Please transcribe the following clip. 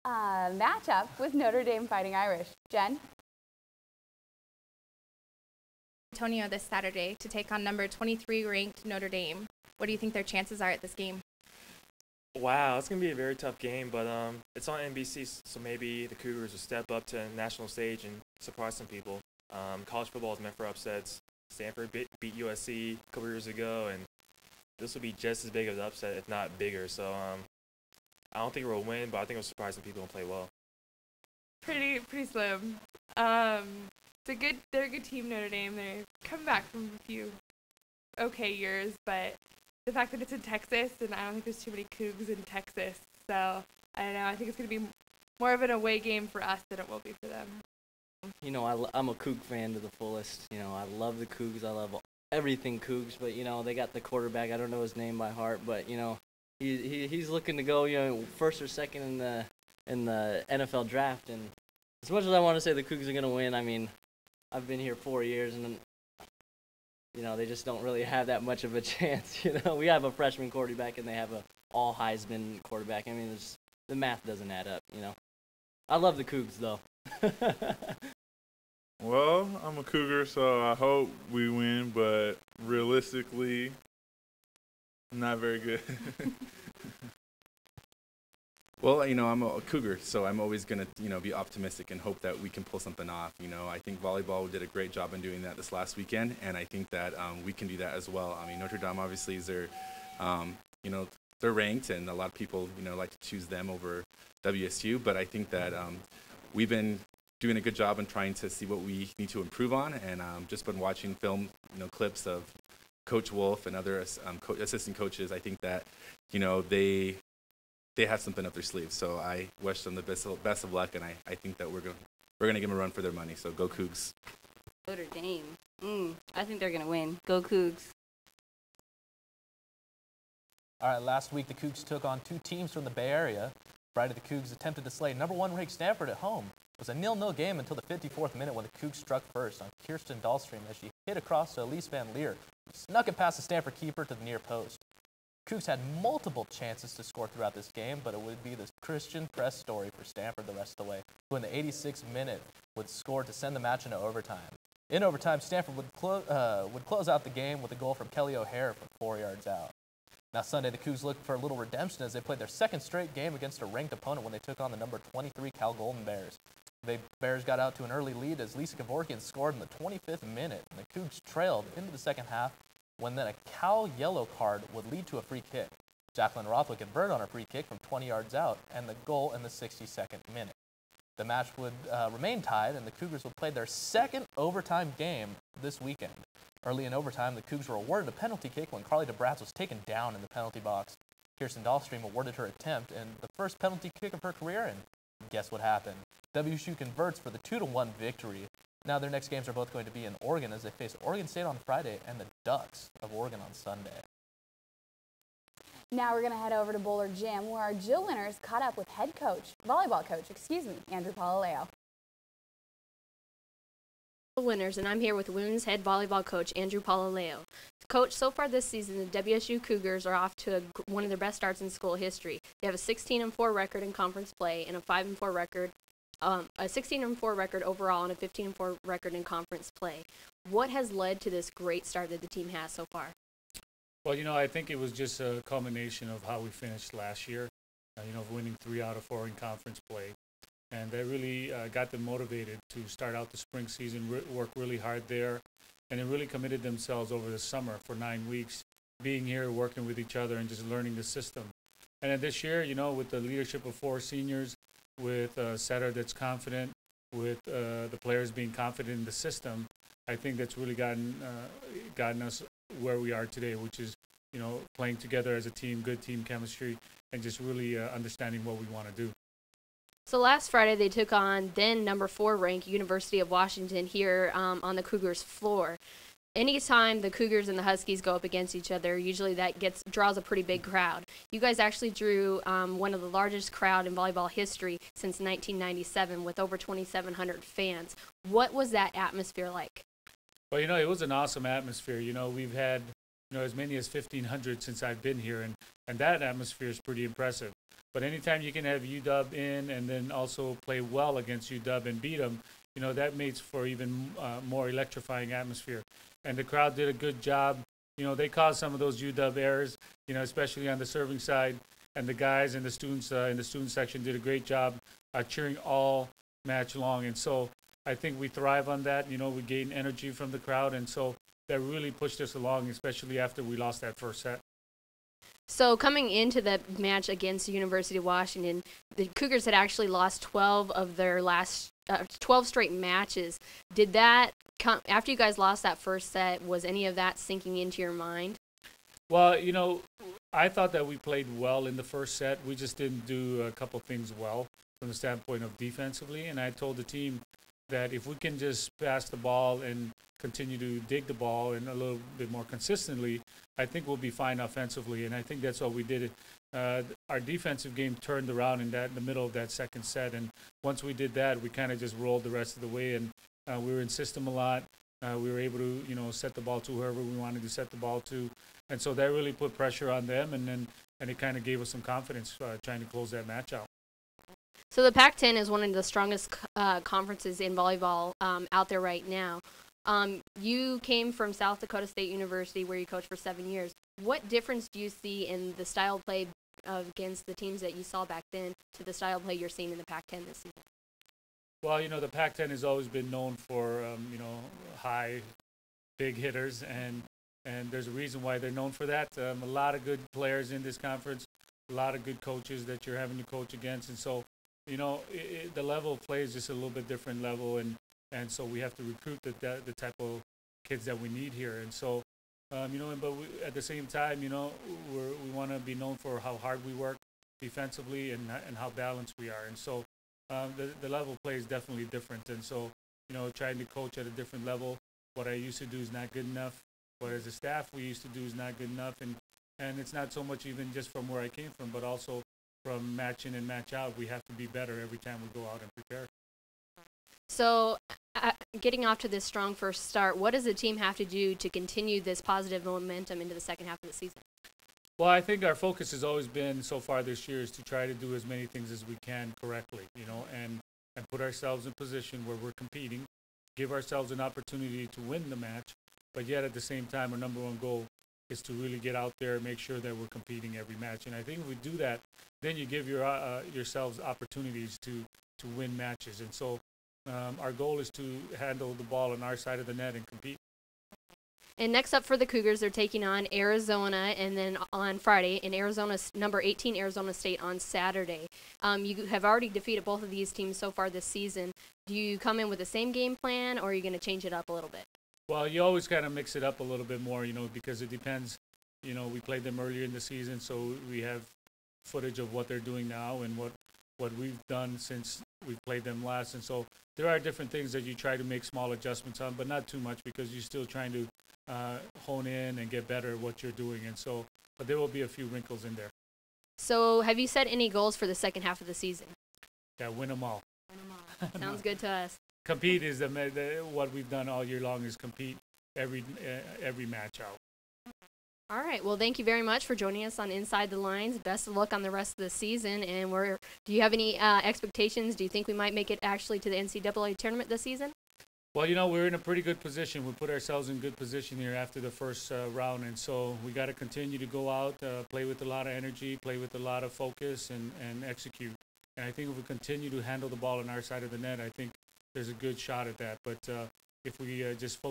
matchup with Notre Dame Fighting Irish. Jen? Antonio this Saturday to take on number 23 ranked Notre Dame. What do you think their chances are at this game? Wow, it's going to be a very tough game, but it's on NBC, so maybe the Cougars will step up to the national stage and surprise some people. College football is meant for upsets. Stanford beat USC a couple years ago, and this will be just as big of an upset, if not bigger. So I don't think we'll win, but I think it'll surprise some people and play well. Pretty slim. They're a good team, Notre Dame. They've come back from a few okay years, but the fact that it's in Texas, and I don't think there's too many Cougs in Texas, so I don't know. I think it's going to be more of an away game for us than it will be for them. You know, I'm a Coug fan to the fullest. You know, I love the Cougs. I love everything Cougs, but, you know, they got the quarterback. I don't know his name by heart, but, you know, he's looking to go, you know, first or second in the NFL draft. And as much as I want to say the Cougs are going to win, I mean, I've been here 4 years, and, you know, they just don't really have that much of a chance. You know, we have a freshman quarterback, and they have a all Heisman quarterback. I mean, the math doesn't add up, you know. I love the Cougs, though. Well, I'm a Cougar, so I hope we win, but realistically, not very good. Well, you know, I'm a Cougar, so I'm always going to, you know, be optimistic and hope that we can pull something off. You know, I think volleyball did a great job in doing that this last weekend, and I think that we can do that as well. I mean, Notre Dame obviously is their, you know, they're ranked, and a lot of people, you know, like to choose them over WSU, but I think that we've been doing a good job in trying to see what we need to improve on, and just been watching film, you know, clips of Coach Wolf and other assistant coaches. I think that, you know, they have something up their sleeves. So I wish them the best of luck, and I think that we're gonna give them a run for their money. So go Cougs. Notre Dame. I think they're gonna win. Go Cougs. All right, last week the Cougs took on two teams from the Bay Area. Friday, the Cougs attempted to slay number 1 ranked Stanford at home. It was a 0-0 game until the 54th minute when the Cougs struck first on Kirsten Dahlstrom as she hit across to Elise Van Leer, who snuck it past the Stanford keeper to the near post. Cougs had multiple chances to score throughout this game, but it would be the Christian Press story for Stanford the rest of the way, who in the 86th minute would score to send the match into overtime. In overtime, Stanford would close out the game with a goal from Kelly O'Hare from 4 yards out. Now Sunday, the Cougs looked for a little redemption as they played their second straight game against a ranked opponent when they took on the number 23 Cal Golden Bears. The Bears got out to an early lead as Lisa Kevorkian scored in the 25th minute, and the Cougs trailed into the second half when then a Cal yellow card would lead to a free kick. Jacqueline Roth would convert on a free kick from 20 yards out, and the goal in the 62nd minute. The match would remain tied, and the Cougars would play their second overtime game this weekend. Early in overtime, the Cougs were awarded a penalty kick when Carly DeBratz was taken down in the penalty box. Kirsten Dahlstrom awarded her attempt and the first penalty kick of her career, and guess what happened? WSU converts for the 2-1 victory. Now their next games are both going to be in Oregon as they face Oregon State on Friday and the Ducks of Oregon on Sunday. Now we're going to head over to Boulder Gym, where our Jill winners caught up with volleyball coach, Andrew Palaleo. Winners, and I'm here with women's head volleyball coach Andrew Palaleo. Coach, so far this season, the WSU Cougars are off to one of their best starts in school history. They have a 16-4 record in conference play and a 5-4 record, a 16-4 record overall and a 15-4 record in conference play. What has led to this great start that the team has so far? Well, you know, I think it was just a culmination of how we finished last year, winning 3 out of 4 in conference play. And that really got them motivated to start out the spring season, work really hard there, and then really committed themselves over the summer for 9 weeks, being here, working with each other, and just learning the system. And then this year, with the leadership of 4 seniors, with a setter that's confident, with the players being confident in the system, I think that's really gotten us where we are today, which is, playing together as a team, good team chemistry, and just really understanding what we want to do. So last Friday, they took on then number 4 ranked University of Washington here on the Cougars floor. Anytime the Cougars and the Huskies go up against each other, usually that draws a pretty big crowd. You guys actually drew one of the largest crowd in volleyball history since 1997 with over 2,700 fans. What was that atmosphere like? Well, it was an awesome atmosphere. We've had as many as 1,500 since I've been here, and that atmosphere is pretty impressive. But anytime you can have UW in and then also play well against UW and beat them, you know, that makes for even more electrifying atmosphere. And the crowd did a good job. You know, they caused some of those UW errors, you know, especially on the serving side. And the guys and the students in the student section did a great job cheering all match long. And so I think we thrive on that. You know, we gain energy from the crowd. And so that really pushed us along, especially after we lost that first set. So coming into the match against the University of Washington, the Cougars had actually lost 12 of their last 12 straight matches. Did that come after you guys lost that first set? Was any of that sinking into your mind? Well, you know, I thought that we played well in the first set. We just didn't do a couple things well from the standpoint of defensively. And I told the team that if we can just pass the ball and continue to dig the ball and a little bit more consistently, I think we'll be fine offensively. And I think that's what we did. Our defensive game turned around in the middle of that second set. And once we did that, we kind of just rolled the rest of the way. And we were in system a lot. We were able to, you know, set the ball to whoever we wanted to set the ball to. And so that really put pressure on them. And it kind of gave us some confidence trying to close that match out. So the Pac-10 is one of the strongest conferences in volleyball out there right now. You came from South Dakota State University where you coached for 7 years. What difference do you see in the style of play against the teams that you saw back then to the style of play you're seeing in the Pac-10 this season? Well, you know, the Pac-10 has always been known for, you know, high, big hitters, and there's a reason why they're known for that. A lot of good players in this conference, a lot of good coaches that you're having to coach against, and so, you know, the level of play is just a little bit different level, and so we have to recruit the type of kids that we need here, and so, you know, but at the same time, you know, we want to be known for how hard we work defensively and how balanced we are, and so the level of play is definitely different, and so, you know, trying to coach at a different level. What I used to do is not good enough. What as a staff we used to do is not good enough, and it's not so much even just from where I came from, but also from match in and match out. We have to be better every time we go out and prepare. So getting off to this strong first start, what does the team have to do to continue this positive momentum into the second half of the season? Well, I think our focus has always been so far this year is to try to do as many things as we can correctly, you know, and put ourselves in a position where we're competing, give ourselves an opportunity to win the match, but yet at the same time, our number one goal is to really get out there and make sure that we're competing every match. And I think if we do that, then you give yourselves opportunities to win matches. And so our goal is to handle the ball on our side of the net and compete. And next up for the Cougars, they're taking on Arizona, and then on Friday, in Arizona's number 18 Arizona State on Saturday. You have already defeated both of these teams so far this season. Do you come in with the same game plan, or are you going to change it up a little bit? Well, you always kind of mix it up a little bit more, you know, because it depends. You know, we played them earlier in the season, so we have footage of what they're doing now and what we've done since we played them last. And so there are different things that you try to make small adjustments on, but not too much because you're still trying to hone in and get better at what you're doing. And so, but there will be a few wrinkles in there. So have you set any goals for the second half of the season? Yeah, win them all. Win them all. Sounds good to us. Compete is what we've done all year long is compete every match out. All right. Well, thank you very much for joining us on Inside the Lines. Best of luck on the rest of the season. And do you have any expectations? Do you think we might make it actually to the NCAA tournament this season? Well, you know, we're in a pretty good position. We put ourselves in good position here after the first round, and so we got to continue to go out, play with a lot of energy, play with a lot of focus, and execute. And I think if we continue to handle the ball on our side of the net, I think there's a good shot at that. But if we just focus